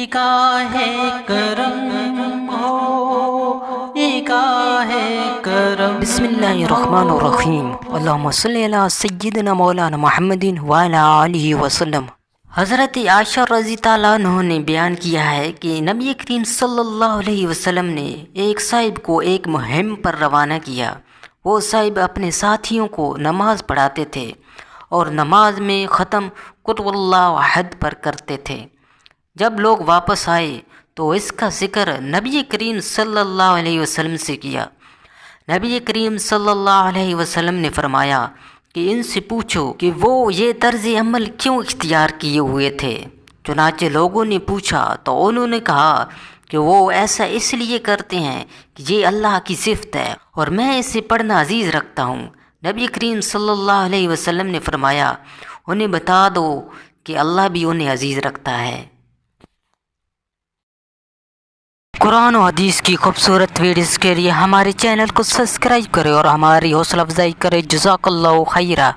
निगाहे करम हो, निगाहे करम। बिस्मिल्लाहिर्रहमानिर्रहीम। अल्लाहुम्मा सल्ली अला सय्यिदिना मौलाना मुहम्मदिन व अला आलिहि वसल्लम। हज़रत आयशा रज़ी ताला अन्हा ने बयान किया है कि नबी करीम सल्लल्लाहु अलैहि वसल्लम ने एक साहिब को एक मुहिम पर रवाना किया। वो साहिब अपने साथियों को नमाज पढ़ाते थे और नमाज में ख़त्म कुल हुवल्लाहु अहद पर करते थे। जब लोग वापस आए तो इसका ज़िक्र नबी करीम सल्लल्लाहु अलैहि वसल्लम से किया। नबी करीम सल्लल्लाहु अलैहि वसल्लम ने फरमाया कि इनसे पूछो कि वो ये तर्ज़ अमल क्यों इख्तियार किए हुए थे। चुनाचे लोगों ने पूछा तो उन्होंने कहा कि वो ऐसा इसलिए करते हैं कि ये अल्लाह की सिफ़त है और मैं इसे पढ़ना अजीज़ रखता हूँ। नबी करीम सल्लल्लाहु अलैहि वसल्लम ने फरमाया, उन्हें बता दो कि अल्लाह भी उन्हें अजीज़ रखता है। कुरान और हदीस की खूबसूरत वीडियोज़ के लिए हमारे चैनल को सब्सक्राइब करें और हमारी हौसला अफजाई करें। जज़ाकल्लाहु खैरा।